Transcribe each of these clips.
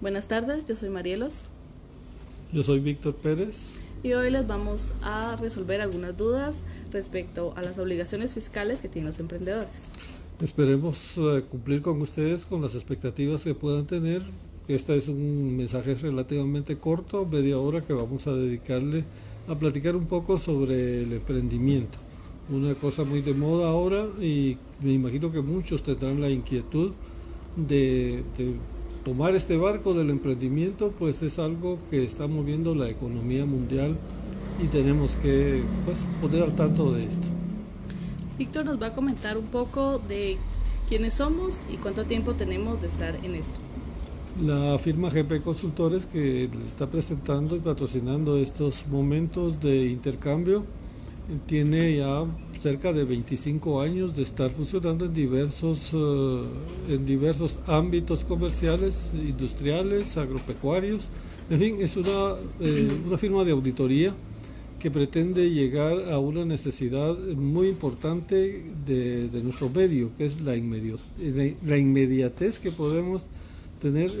Buenas tardes, yo soy Marielos Yo soy Víctor Pérez. y hoy les vamos a resolver algunas dudas respecto a las obligaciones fiscales que tienen los emprendedores. Esperemos cumplir con ustedes con las expectativas que puedan tener. Este es un mensaje relativamente corto, media hora, que vamos a dedicarle a platicar un poco sobre el emprendimiento. Una cosa muy de moda ahora, y me imagino que muchos tendrán la inquietud de tomar este barco del emprendimiento, pues es algo que está moviendo la economía mundial y tenemos que, pues, poner al tanto de esto. Víctor nos va a comentar un poco de quiénes somos y cuánto tiempo tenemos de estar en esto. La firma GP Consultores, que les está presentando y patrocinando estos momentos de intercambio, tiene ya cerca de 25 años de estar funcionando en diversos ámbitos comerciales, industriales, agropecuarios. En fin, es una firma de auditoría que pretende llegar a una necesidad muy importante de nuestro medio, que es la inmediatez que podemos tener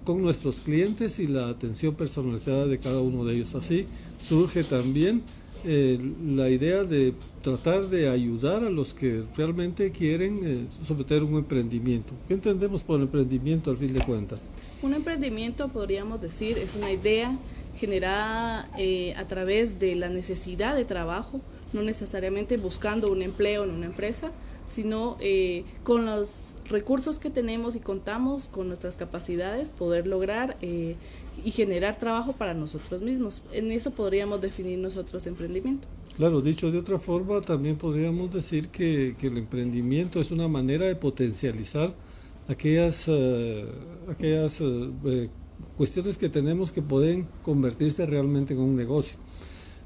con nuestros clientes y la atención personalizada de cada uno de ellos. Así surge también la idea de tratar de ayudar a los que realmente quieren someter un emprendimiento. ¿Qué entendemos por emprendimiento al fin de cuentas? Un emprendimiento, podríamos decir, es una idea generada a través de la necesidad de trabajo, no necesariamente buscando un empleo en una empresa, sino con los recursos que tenemos y contamos con nuestras capacidades, poder lograr y generar trabajo para nosotros mismos. En eso podríamos definir nosotros emprendimiento. Claro, dicho de otra forma, también podríamos decir que el emprendimiento es una manera de potencializar aquellas cuestiones que tenemos que pueden convertirse realmente en un negocio.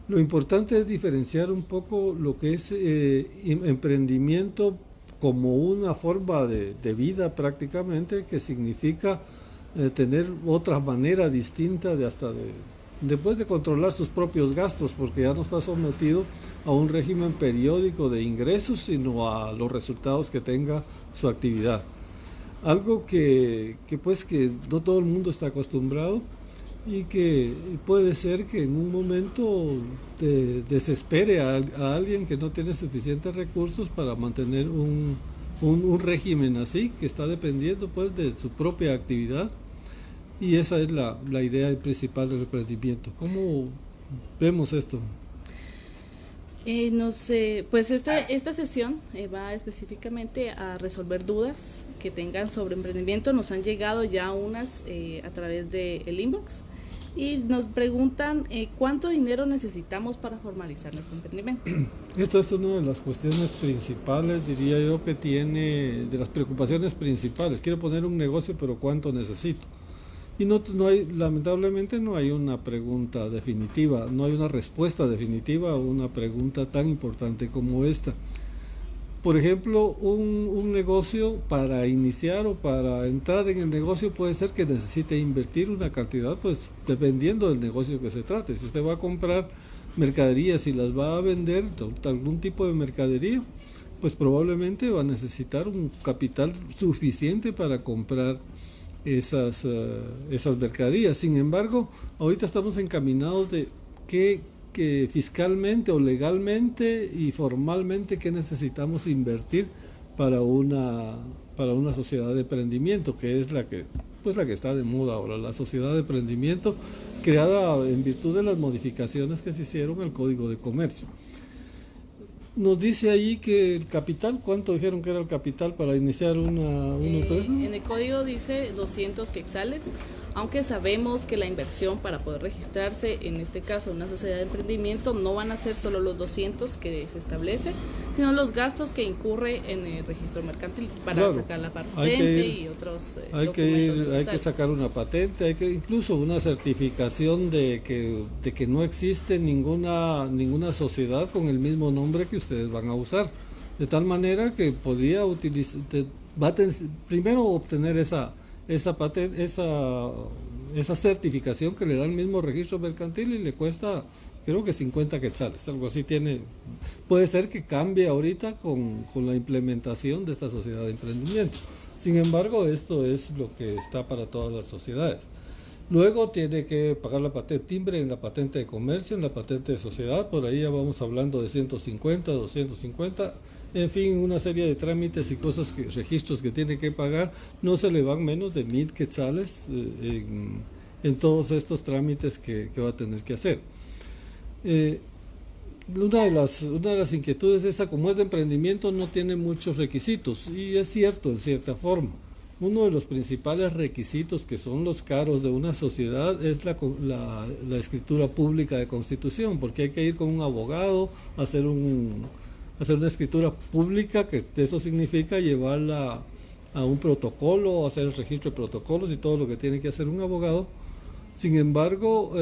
Lo importante es diferenciar un poco lo que es emprendimiento como una forma de vida prácticamente, que significa tener otra manera distinta después de controlar sus propios gastos, porque ya no está sometido a un régimen periódico de ingresos, sino a los resultados que tenga su actividad. Algo que no todo el mundo está acostumbrado, y que puede ser que en un momento desespere a alguien que no tiene suficientes recursos para mantener un régimen así, que está dependiendo pues de su propia actividad. Y esa es la idea principal del emprendimiento. ¿Cómo vemos esto? Pues esta sesión va específicamente a resolver dudas que tengan sobre emprendimiento. Nos han llegado ya unas a través del inbox y nos preguntan cuánto dinero necesitamos para formalizar nuestro emprendimiento. Esta es una de las cuestiones principales, diría yo, que tiene, de las preocupaciones principales. Quiero poner un negocio, pero ¿cuánto necesito? Y no hay, lamentablemente no hay una pregunta definitiva, no hay una respuesta definitiva a una pregunta tan importante como esta. Por ejemplo, un negocio, para iniciar o para entrar en el negocio, puede ser que necesite invertir una cantidad, pues dependiendo del negocio que se trate. Si usted va a comprar mercaderías y las va a vender, algún tipo de mercadería, pues probablemente va a necesitar un capital suficiente para comprar esas mercaderías. Sin embargo, ahorita estamos encaminados de que fiscalmente o legalmente y formalmente qué necesitamos invertir para una sociedad de emprendimiento, que es la que está de moda ahora, la sociedad de emprendimiento, creada en virtud de las modificaciones que se hicieron al Código de Comercio. Nos dice ahí que el capital, ¿cuánto dijeron que era el capital para iniciar una empresa? En el código dice 200 quetzales, aunque sabemos que la inversión para poder registrarse, en este caso una sociedad de emprendimiento, no van a ser solo los 200 que se establece, sino los gastos que incurre en el registro mercantil para sacar la patente y otros documentos necesarios. Hay que sacar una patente, hay que incluso una certificación de que no existe ninguna sociedad con el mismo nombre que ustedes van a usar, de tal manera que podría primero obtener esa patente, esa certificación que le da el mismo registro mercantil, y le cuesta, creo que 50 quetzales, algo así tiene. Puede ser que cambie ahorita con la implementación de esta sociedad de emprendimiento. Sin embargo, esto es lo que está para todas las sociedades. Luego tiene que pagar la patente timbre en la patente de comercio, en la patente de sociedad, por ahí ya vamos hablando de 150, 250, en fin, una serie de trámites y cosas, registros que tiene que pagar, no se le van menos de 1,000 quetzales en todos estos trámites que va a tener que hacer. Una de las inquietudes es esa, como es de emprendimiento, no tiene muchos requisitos, y es cierto en cierta forma. Uno de los principales requisitos que son los caros de una sociedad es la escritura pública de constitución, porque hay que ir con un abogado a hacer una escritura pública, que eso significa llevarla a un protocolo, hacer el registro de protocolos y todo lo que tiene que hacer un abogado. Sin embargo,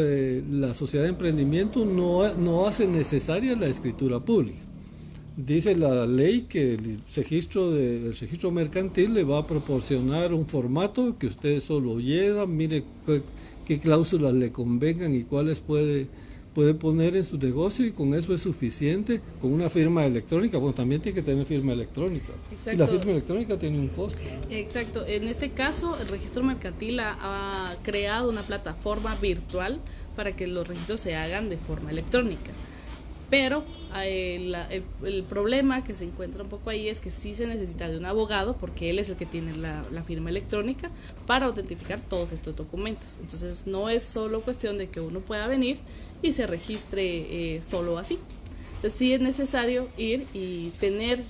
la sociedad de emprendimiento no hace necesaria la escritura pública. Dice la ley que el registro mercantil le va a proporcionar un formato que usted solo lleva, mire qué cláusulas le convengan y cuáles puede poner en su negocio, y con eso es suficiente. Con una firma electrónica, bueno, también tiene que tener firma electrónica. Exacto. Y la firma electrónica tiene un costo. Exacto. En este caso, el registro mercantil ha creado una plataforma virtual para que los registros se hagan de forma electrónica. Pero el problema que se encuentra un poco ahí es que sí se necesita de un abogado, porque él es el que tiene la firma electrónica para autentificar todos estos documentos. Entonces no es solo cuestión de que uno pueda venir y se registre solo así. Entonces sí es necesario ir y tener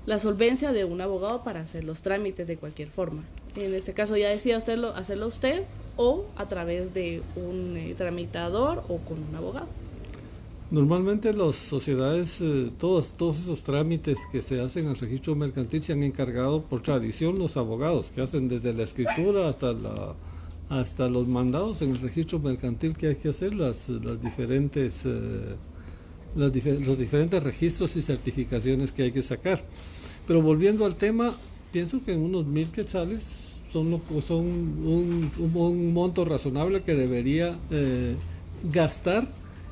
la solvencia de un abogado para hacer los trámites de cualquier forma. En este caso ya decía hacerlo usted, o a través de un tramitador o con un abogado. Normalmente las sociedades, todos esos trámites que se hacen al registro mercantil se han encargado por tradición los abogados, que hacen desde la escritura hasta los mandados en el registro mercantil que hay que hacer, los diferentes registros y certificaciones que hay que sacar. Pero volviendo al tema, pienso que unos 1,000 quetzales son un monto razonable que debería gastar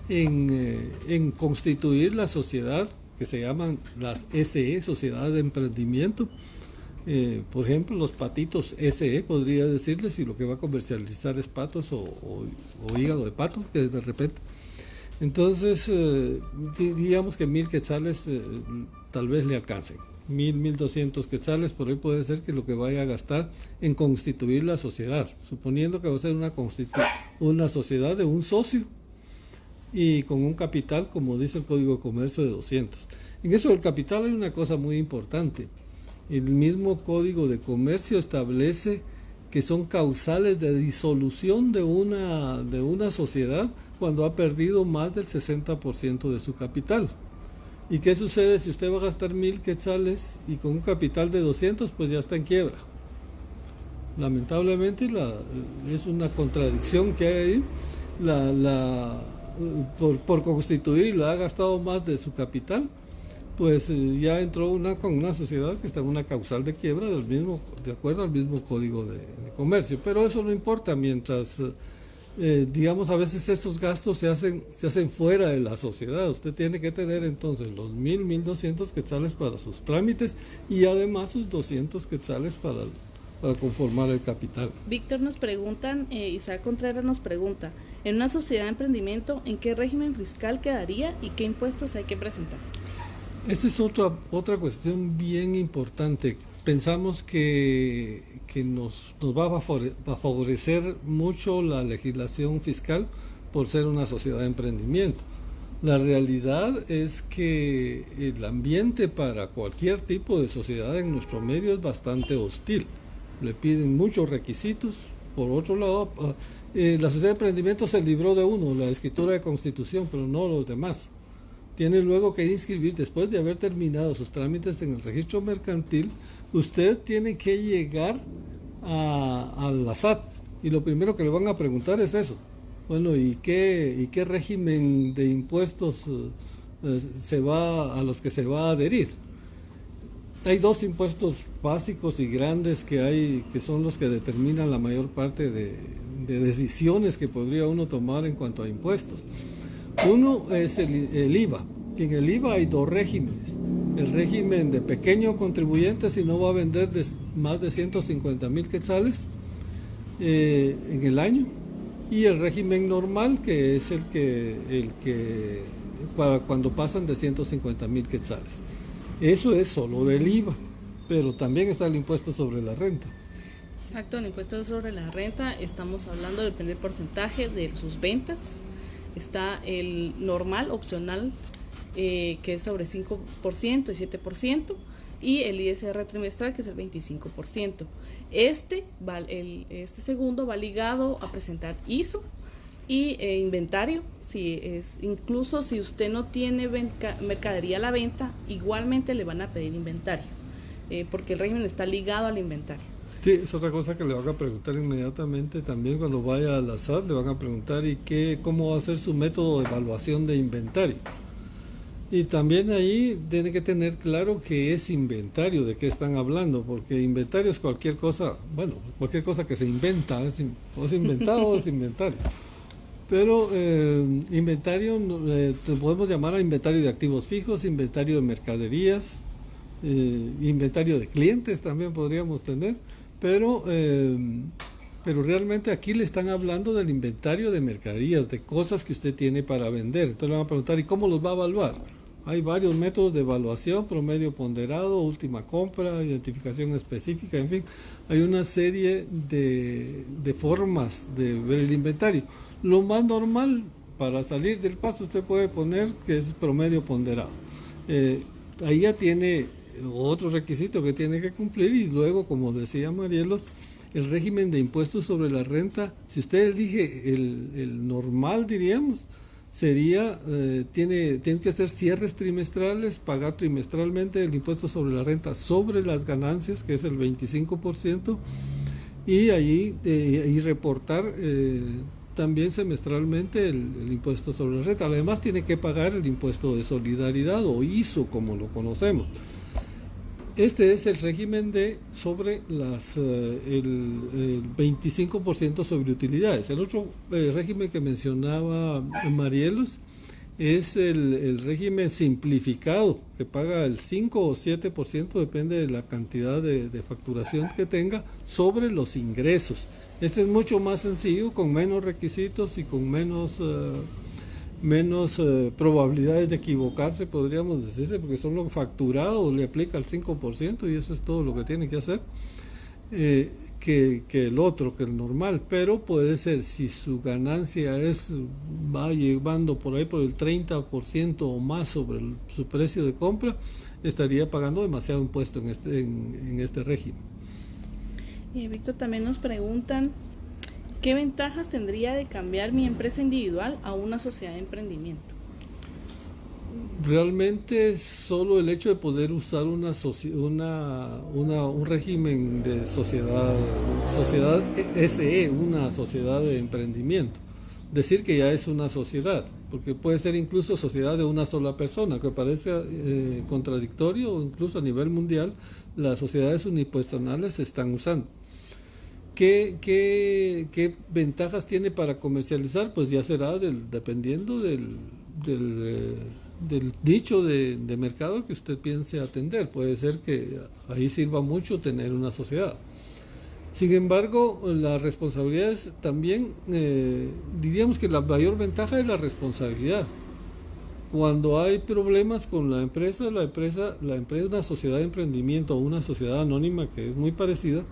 en constituir la sociedad, que se llaman las SE, Sociedad de Emprendimiento. Por ejemplo, los patitos SE, podría decirles, si lo que va a comercializar es patos o hígado de pato, que de repente. Entonces, digamos que 1,000 quetzales tal vez le alcancen. 1,200 quetzales, por ahí puede ser que lo que vaya a gastar en constituir la sociedad, suponiendo que va a ser una sociedad de un socio y con un capital, como dice el Código de Comercio, de 200. En eso del capital hay una cosa muy importante. El mismo Código de Comercio establece que son causales de disolución de una sociedad cuando ha perdido más del 60% de su capital. ¿Y qué sucede si usted va a gastar 1,000 quetzales y con un capital de 200, pues ya está en quiebra? Lamentablemente es una contradicción que hay ahí. Por constituirla ha gastado más de su capital, pues ya entró con una sociedad que está en una causal de quiebra de acuerdo al mismo Código de Comercio. Pero eso no importa mientras... digamos, a veces esos gastos se hacen fuera de la sociedad. Usted tiene que tener entonces los 1,200 quetzales para sus trámites y además sus 200 quetzales para conformar el capital. Víctor nos preguntan, Isaac Contreras nos pregunta, en una sociedad de emprendimiento, ¿en qué régimen fiscal quedaría y qué impuestos hay que presentar? Esta es otra cuestión bien importante. Pensamos que nos va a favorecer mucho la legislación fiscal por ser una sociedad de emprendimiento. La realidad es que el ambiente para cualquier tipo de sociedad en nuestro medio es bastante hostil. Le piden muchos requisitos. Por otro lado, la sociedad de emprendimiento se libró de uno, la escritura de constitución, pero no los demás. Tiene luego que inscribir, después de haber terminado sus trámites en el registro mercantil, usted tiene que llegar a la SAT y lo primero que le van a preguntar es eso. Bueno, ¿y qué régimen de impuestos a los que se va a adherir? Hay dos impuestos básicos y grandes que son los que determinan la mayor parte de decisiones que podría uno tomar en cuanto a impuestos. Uno es el IVA. En el IVA hay dos regímenes. El régimen de pequeño contribuyente, si no va a vender más de 150,000 quetzales en el año, y el régimen normal, que es el que para cuando pasan de 150,000 quetzales. Eso es solo del IVA, pero también está el impuesto sobre la renta. Exacto, el impuesto sobre la renta, estamos hablando del primer porcentaje de sus ventas. Está el normal, opcional, que es sobre 5% y 7%, y el ISR trimestral, que es el 25%. Este segundo va ligado a presentar ISO y inventario. Incluso si usted no tiene mercadería a la venta, igualmente le van a pedir inventario, porque el régimen está ligado al inventario. Sí, es otra cosa que le van a preguntar inmediatamente también cuando vaya a la SAT, le van a preguntar cómo va a ser su método de evaluación de inventario. Y también ahí tiene que tener claro qué es inventario, de qué están hablando, porque inventario es cualquier cosa, cualquier cosa que se inventa, o es inventado o es inventario. Pero inventario podemos llamar a inventario de activos fijos, inventario de mercaderías, inventario de clientes también podríamos tener, pero realmente aquí le están hablando del inventario de mercaderías, de cosas que usted tiene para vender. Entonces le van a preguntar, ¿y cómo los va a evaluar? Hay varios métodos de evaluación: promedio ponderado, última compra, identificación específica, en fin, hay una serie de formas de ver el inventario. Lo más normal para salir del paso usted puede poner que es promedio ponderado. Ahí ya tiene otro requisito que tiene que cumplir, y luego, como decía Marielos, el régimen de impuestos sobre la renta, si usted elige el normal, diríamos, sería, tiene que hacer cierres trimestrales, pagar trimestralmente el impuesto sobre la renta sobre las ganancias, que es el 25%, y ahí y reportar también semestralmente el impuesto sobre la renta. Además tiene que pagar el impuesto de solidaridad, o ISO como lo conocemos. Este es el régimen sobre el 25% sobre utilidades. El otro régimen que mencionaba Marielos es el régimen simplificado, que paga el 5 o 7%, depende de la cantidad de facturación que tenga, sobre los ingresos. Este es mucho más sencillo, con menos requisitos y con menos probabilidades de equivocarse, podríamos decirse, porque solo facturado le aplica el 5% y eso es todo lo que tiene que hacer, que el otro, que el normal. Pero puede ser, si su ganancia va llevando por ahí por el 30% o más sobre su precio de compra, estaría pagando demasiado impuesto en este régimen. Víctor, también nos preguntan: ¿qué ventajas tendría de cambiar mi empresa individual a una sociedad de emprendimiento? Realmente solo el hecho de poder usar un régimen de sociedad SE, una sociedad de emprendimiento. Decir que ya es una sociedad, porque puede ser incluso sociedad de una sola persona, que parece contradictorio, o incluso a nivel mundial las sociedades unipersonales se están usando. ¿Qué ventajas tiene para comercializar? Pues ya será dependiendo del nicho de mercado que usted piense atender. Puede ser que ahí sirva mucho tener una sociedad. Sin embargo, las responsabilidades también, diríamos que la mayor ventaja es la responsabilidad. Cuando hay problemas con la empresa, una sociedad de emprendimiento o una sociedad anónima, que es muy parecida,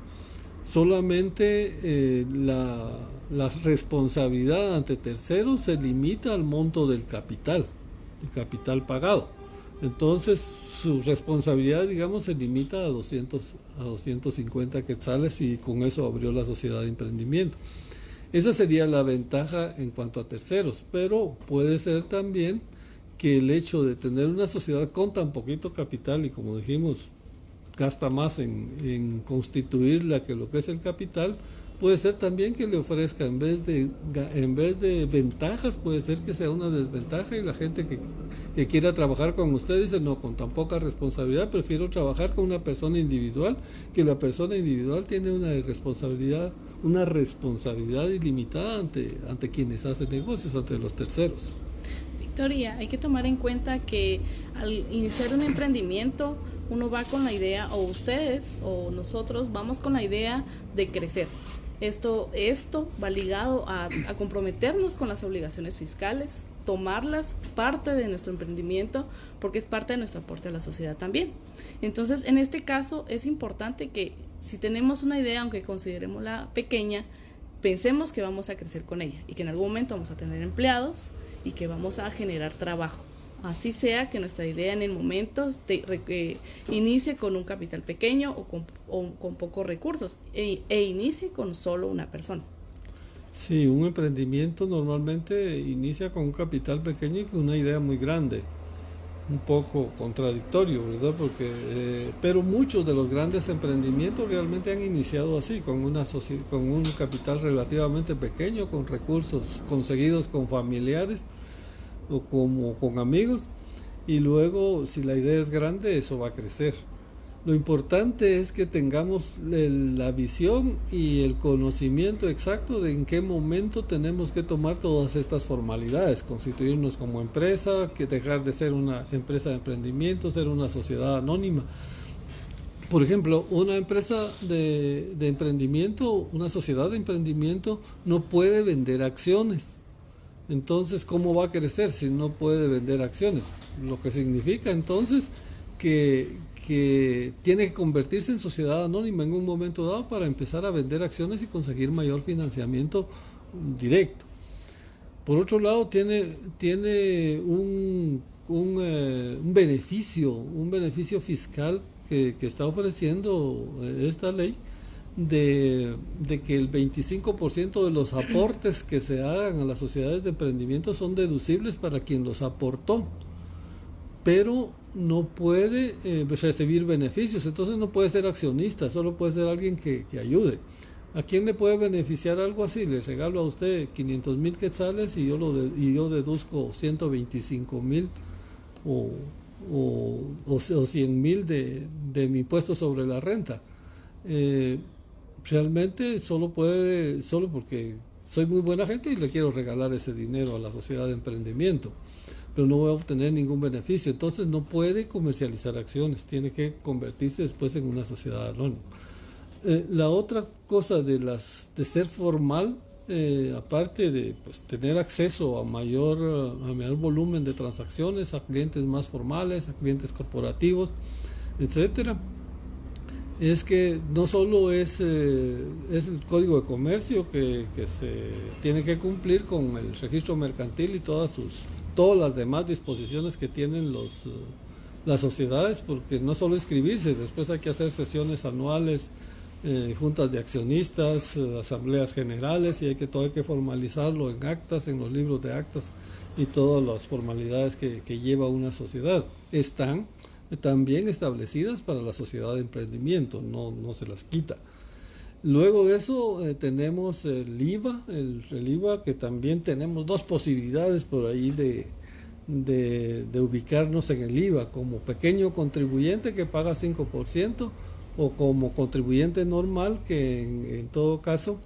solamente la responsabilidad ante terceros se limita al monto del capital, el capital pagado. Entonces su responsabilidad, digamos, se limita a 250 quetzales, y con eso abrió la sociedad de emprendimiento. Esa sería la ventaja en cuanto a terceros, pero puede ser también que el hecho de tener una sociedad con tan poquito capital, y como dijimos, gasta más en constituirla que lo que es el capital, puede ser también que le ofrezca, en vez de ventajas, puede ser que sea una desventaja, y la gente que quiera trabajar con usted dice: no, con tan poca responsabilidad prefiero trabajar con una persona individual, que la persona individual tiene una responsabilidad ilimitada ante quienes hacen negocios, ante los terceros. teoría, hay que tomar en cuenta que al iniciar un emprendimiento, uno va con la idea, o ustedes o nosotros vamos con la idea de crecer. Esto va ligado a comprometernos con las obligaciones fiscales, tomarlas parte de nuestro emprendimiento, porque es parte de nuestro aporte a la sociedad también. Entonces, en este caso, es importante que si tenemos una idea, aunque considerémosla pequeña, pensemos que vamos a crecer con ella y que en algún momento vamos a tener empleados y que vamos a generar trabajo. Así sea que nuestra idea en el momento inicie con un capital pequeño o con pocos recursos e inicie con solo una persona. Sí, un emprendimiento normalmente inicia con un capital pequeño y con una idea muy grande. Un poco contradictorio, ¿verdad? Pero muchos de los grandes emprendimientos realmente han iniciado así, con un capital relativamente pequeño, con recursos conseguidos con familiares o con amigos, y luego si la idea es grande, eso va a crecer. Lo importante es que tengamos la visión y el conocimiento exacto de en qué momento tenemos que tomar todas estas formalidades, constituirnos como empresa, que dejar de ser una empresa de emprendimiento, ser una sociedad anónima. Por ejemplo, una empresa de emprendimiento, una sociedad de emprendimiento no puede vender acciones. Entonces, ¿cómo va a crecer si no puede vender acciones? Lo que significa entonces que tiene que convertirse en sociedad anónima en un momento dado para empezar a vender acciones y conseguir mayor financiamiento directo. Por otro lado, tiene un beneficio fiscal que está ofreciendo esta ley, de que el 25% de los aportes que se hagan a las sociedades de emprendimiento son deducibles para quien los aportó, pero no puede recibir beneficios. Entonces no puede ser accionista, solo puede ser alguien que ayude. ¿A quién le puede beneficiar algo así? Le regalo a usted 500,000 quetzales y yo deduzco 125,000 o 100,000 de mi impuesto sobre la renta. Realmente solo porque soy muy buena gente y le quiero regalar ese dinero a la sociedad de emprendimiento, pero no voy a obtener ningún beneficio. Entonces no puede comercializar acciones, tiene que convertirse después en una sociedad anónima. La otra cosa de ser formal, aparte de tener acceso a mayor volumen de transacciones, a clientes más formales, a clientes corporativos, etcétera, es que no solo es el Código de Comercio que se tiene que cumplir con el registro mercantil y todas las demás disposiciones que tienen las sociedades, porque no solo inscribirse, después hay que hacer sesiones anuales, juntas de accionistas, asambleas generales, y hay que formalizarlo en actas, en los libros de actas y todas las formalidades que lleva una sociedad. Están también establecidas para la sociedad de emprendimiento, no se las quita. Luego de eso tenemos el IVA, el IVA, que también tenemos dos posibilidades por ahí de ubicarnos en el IVA, como pequeño contribuyente que paga 5%, o como contribuyente normal que en todo caso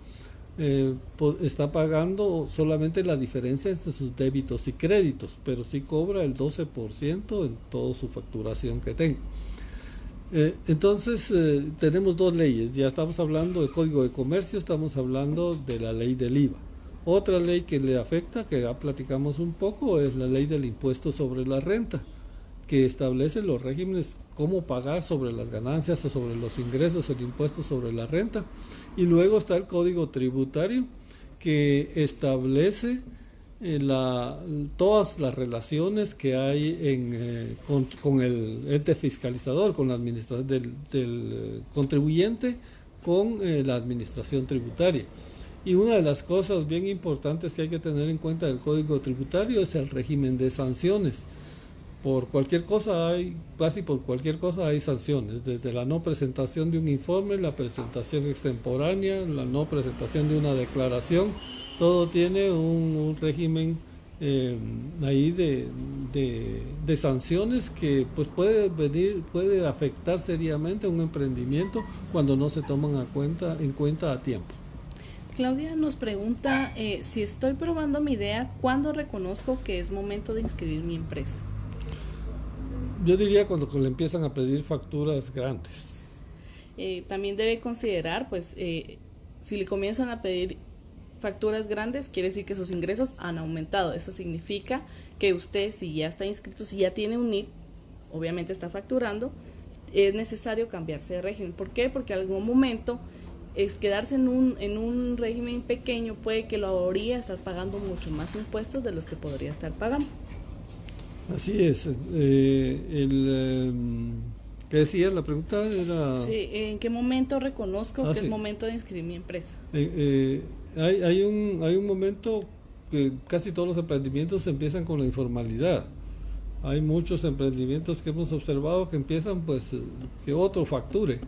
está pagando solamente la diferencia entre sus débitos y créditos, pero sí cobra el 12% en toda su facturación que tenga. Entonces tenemos dos leyes, ya estamos hablando del Código de Comercio, estamos hablando de la ley del IVA. Otra ley que le afecta, que ya platicamos un poco, es la ley del impuesto sobre la renta, que establece los regímenes, cómo pagar sobre las ganancias o sobre los ingresos el impuesto sobre la renta. Y luego está el Código Tributario, que establece todas las relaciones que hay con el ente fiscalizador, con la administración del contribuyente, con la administración tributaria. Y una de las cosas bien importantes que hay que tener en cuenta del Código Tributario es el régimen de sanciones. Casi por cualquier cosa hay sanciones, desde la no presentación de un informe, la presentación extemporánea, la no presentación de una declaración, todo tiene un régimen ahí de sanciones que puede afectar seriamente a un emprendimiento cuando no se toman en cuenta a tiempo. Claudia nos pregunta, si estoy probando mi idea, ¿cuándo reconozco que es momento de inscribir mi empresa? Yo diría cuando le empiezan a pedir facturas grandes. También debe considerar, pues, si le comienzan a pedir facturas grandes, quiere decir que sus ingresos han aumentado. Eso significa que usted, si ya está inscrito, si ya tiene un NIP, obviamente está facturando, es necesario cambiarse de régimen. ¿Por qué? Porque en algún momento es quedarse en un régimen pequeño puede que lo haría estar pagando mucho más impuestos de los que podría estar pagando. Así es. ¿Qué decía? La pregunta era... Sí, ¿en qué momento reconozco que sí. es momento de inscribir mi empresa? Hay un momento que casi todos los emprendimientos empiezan con la informalidad. Hay muchos emprendimientos que hemos observado que empiezan pues que otro facture,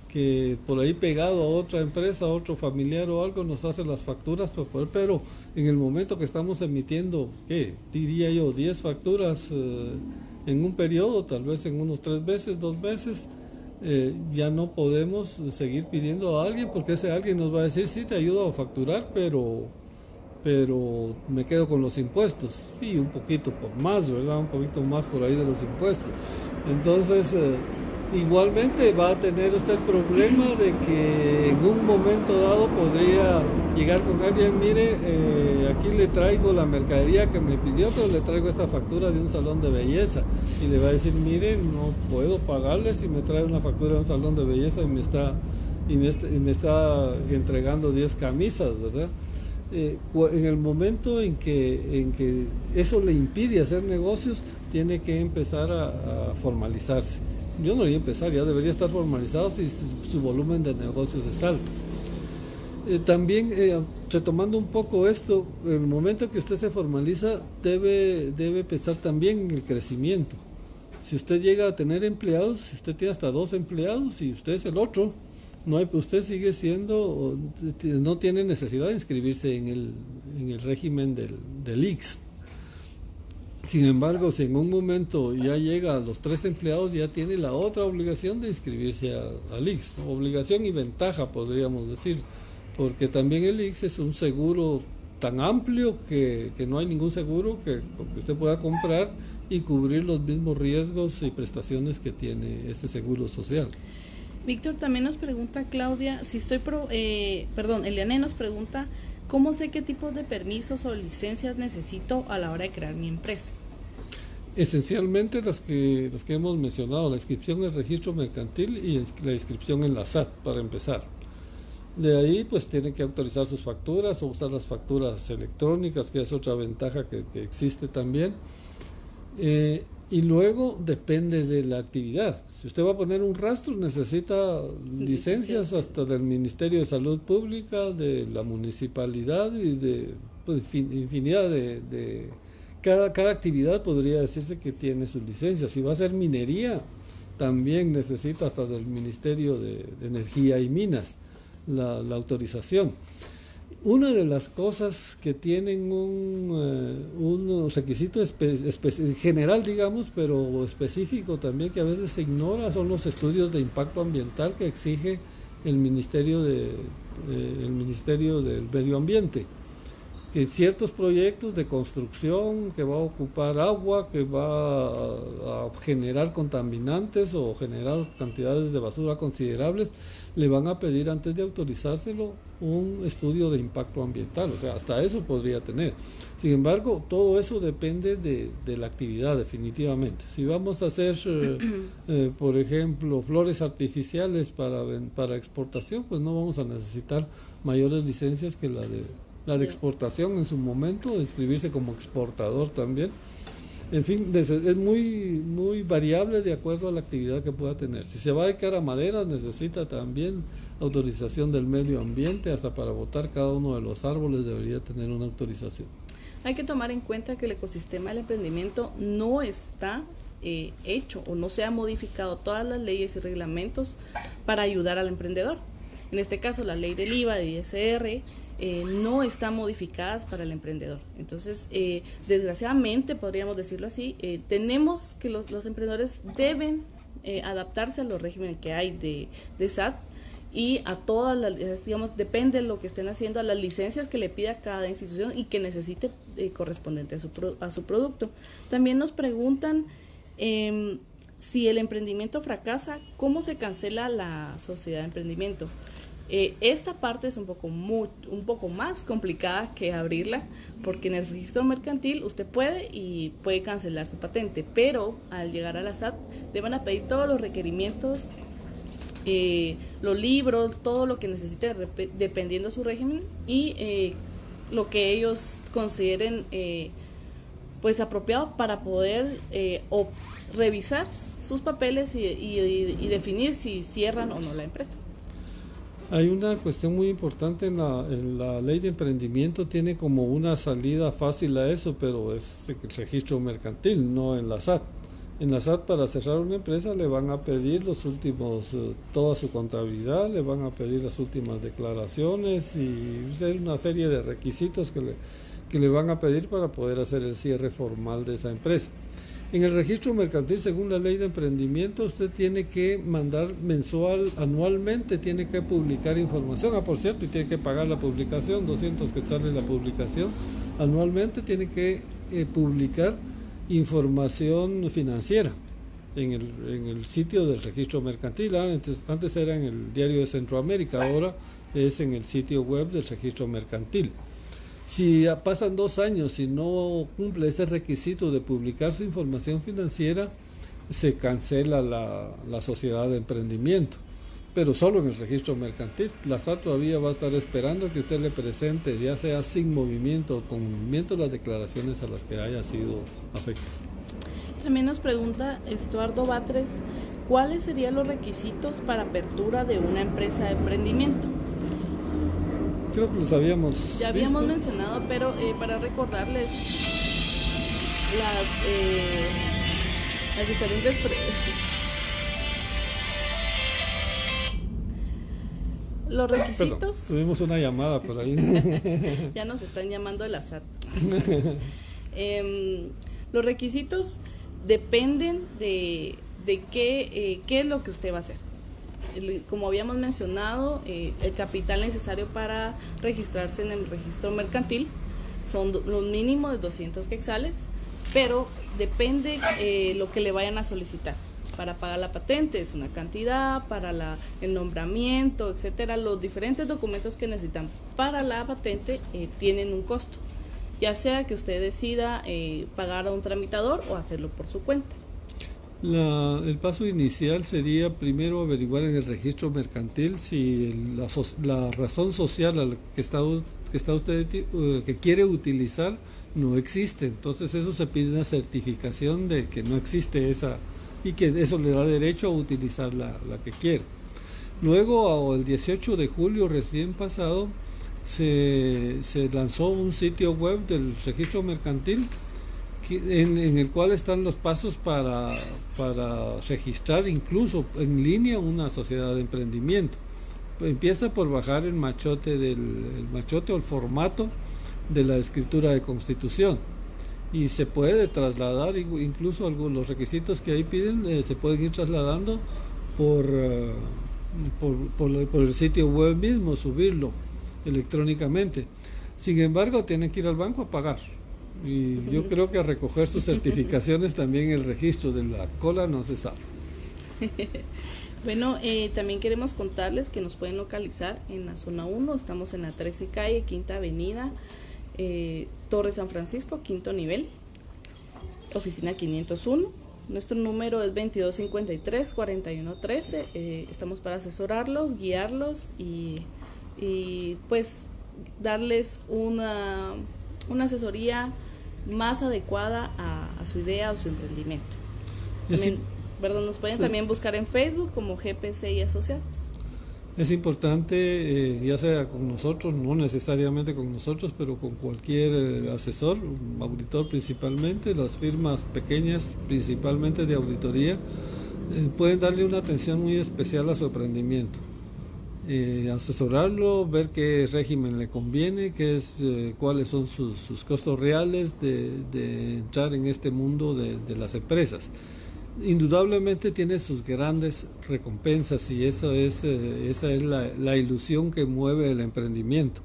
que por ahí pegado a otra empresa, a otro familiar o algo nos hace las facturas para poder, pero en el momento que estamos emitiendo, ¿qué? Diría yo, 10 facturas en un periodo, tal vez en unos 3 meses, 2 meses, ya no podemos seguir pidiendo a alguien porque ese alguien nos va a decir, sí, te ayudo a facturar, pero me quedo con los impuestos y un poquito por más, ¿verdad? Un poquito más por ahí de los impuestos. Entonces, igualmente va a tener usted el problema de que en un momento dado podría llegar con alguien, mire, aquí le traigo la mercadería que me pidió, pero le traigo esta factura de un salón de belleza. Y le va a decir, mire, no puedo pagarle si me trae una factura de un salón de belleza y me está entregando 10 camisas, ¿verdad? En el momento en que eso le impide hacer negocios, tiene que empezar a formalizarse. Yo no debería empezar, ya debería estar formalizado si su volumen de negocios es alto. También, retomando un poco esto, en el momento que usted se formaliza, debe pensar también en el crecimiento. Si usted llega a tener empleados, si usted tiene hasta 2 empleados y usted es el otro, usted sigue siendo, no tiene necesidad de inscribirse en el régimen del IX. Sin embargo, si en un momento ya llega a los 3 empleados, ya tiene la otra obligación de inscribirse al IX. Obligación y ventaja, podríamos decir, porque también el IX es un seguro tan amplio que no hay ningún seguro que usted pueda comprar y cubrir los mismos riesgos y prestaciones que tiene este seguro social. Víctor, también nos pregunta Claudia, Eliane nos pregunta, ¿cómo sé qué tipo de permisos o licencias necesito a la hora de crear mi empresa? Esencialmente las que hemos mencionado, la inscripción en el registro mercantil y la inscripción en la SAT, para empezar. De ahí pues tienen que autorizar sus facturas o usar las facturas electrónicas, que es otra ventaja que existe también. Y luego depende de la actividad. Si usted va a poner un rastro, necesita licencias hasta del Ministerio de Salud Pública, de la municipalidad y de infinidad de cada actividad podría decirse que tiene su licencia. Si va a hacer minería, también necesita hasta del Ministerio de Energía y Minas la autorización. Una de las cosas que tienen un requisito general, digamos, pero específico también, que a veces se ignora, son los estudios de impacto ambiental que exige el Ministerio del Medio Ambiente. Que ciertos proyectos de construcción que va a ocupar agua, que va a generar contaminantes o generar cantidades de basura considerables, le van a pedir antes de autorizárselo un estudio de impacto ambiental, o sea, hasta eso podría tener. Sin embargo, todo eso depende de la actividad, definitivamente. Si vamos a hacer, por ejemplo, flores artificiales para exportación, pues no vamos a necesitar mayores licencias que la de exportación en su momento, de inscribirse como exportador también. En fin, es muy, muy variable de acuerdo a la actividad que pueda tener. Si se va a dedicar a maderas, necesita también autorización del medio ambiente, hasta para botar cada uno de los árboles debería tener una autorización. Hay que tomar en cuenta que el ecosistema del emprendimiento no está hecho o no se ha modificado todas las leyes y reglamentos para ayudar al emprendedor. En este caso, la ley del IVA, de ISR, no están modificadas para el emprendedor. Entonces, desgraciadamente, podríamos decirlo así, tenemos que los emprendedores deben adaptarse a los regímenes que hay de SAT y a todas las, digamos, depende de lo que estén haciendo, a las licencias que le pida cada institución y que necesite correspondiente a su producto. También nos preguntan si el emprendimiento fracasa, ¿cómo se cancela la sociedad de emprendimiento? Esta parte es un poco más complicada que abrirla, porque en el registro mercantil usted puede cancelar su patente, pero al llegar a la SAT le van a pedir todos los requerimientos, los libros, todo lo que necesite dependiendo de su régimen y lo que ellos consideren pues apropiado para poder revisar sus papeles y definir si cierran o no la empresa. Hay una cuestión muy importante en la ley de emprendimiento, tiene como una salida fácil a eso, pero es el registro mercantil, no en la SAT. En la SAT, para cerrar una empresa le van a pedir toda su contabilidad, le van a pedir las últimas declaraciones y una serie de requisitos que le van a pedir para poder hacer el cierre formal de esa empresa. En el registro mercantil, según la ley de emprendimiento, usted tiene que mandar anualmente, tiene que publicar información. Por cierto, y tiene que pagar la publicación, 200 quetzales la publicación. Anualmente tiene que publicar información financiera en el sitio del registro mercantil. Antes era en el Diario de Centroamérica, ahora es en el sitio web del registro mercantil. Si pasan 2 años y no cumple ese requisito de publicar su información financiera, se cancela la sociedad de emprendimiento, pero solo en el registro mercantil. La SAT todavía va a estar esperando que usted le presente, ya sea sin movimiento o con movimiento, las declaraciones a las que haya sido afectado. También nos pregunta Estuardo Batres, ¿cuáles serían los requisitos para apertura de una empresa de emprendimiento? Creo que los habíamos mencionado, pero para recordarles las diferentes los requisitos. Perdón, tuvimos una llamada por ahí. Ya nos están llamando de la SAT. Los requisitos dependen de qué es lo que usted va a hacer. Como habíamos mencionado, el capital necesario para registrarse en el registro mercantil son los mínimos de 200 quetzales, pero depende lo que le vayan a solicitar. Para pagar la patente es una cantidad, para el nombramiento, etcétera. Los diferentes documentos que necesitan para la patente tienen un costo, ya sea que usted decida pagar a un tramitador o hacerlo por su cuenta. El paso inicial sería primero averiguar en el registro mercantil si la razón social a la que quiere utilizar no existe. Entonces eso se pide una certificación de que no existe esa y que eso le da derecho a utilizar la que quiere. Luego, el 18 de julio recién pasado, se lanzó un sitio web del registro mercantil en el cual están los pasos para registrar incluso en línea una sociedad de emprendimiento. Empieza por bajar el machote o el formato de la escritura de constitución y se puede trasladar, incluso los requisitos que ahí piden se pueden ir trasladando por el sitio web mismo, subirlo electrónicamente. Sin embargo, tienen que ir al banco a pagar. Y yo creo que a recoger sus certificaciones también el registro de la cola no se sabe. Bueno, también queremos contarles que nos pueden localizar en la zona 1, estamos en la 13 calle, Quinta Avenida, Torre San Francisco, quinto nivel, oficina 501. Nuestro número es 2253-4113, estamos para asesorarlos, guiarlos y pues darles una asesoría más adecuada a su idea o su emprendimiento. También, nos pueden también buscar en Facebook como GPC y Asociados. Es importante, ya sea con nosotros, no necesariamente con nosotros, pero con cualquier asesor, un auditor principalmente, las firmas pequeñas, principalmente de auditoría, pueden darle una atención muy especial a su emprendimiento. Asesorarlo, ver qué régimen le conviene, cuáles son sus costos reales de entrar en este mundo de las empresas. indudablemente tiene sus grandes recompensas y esa es la ilusión que mueve el emprendimiento,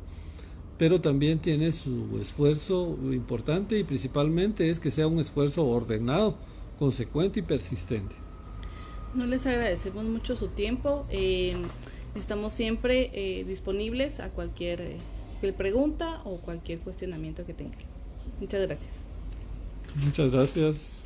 pero también tiene su esfuerzo importante y principalmente es que sea un esfuerzo ordenado, consecuente y persistente. No les agradecemos mucho su tiempo. Estamos siempre disponibles a cualquier pregunta o cualquier cuestionamiento que tengan. Muchas gracias. Muchas gracias.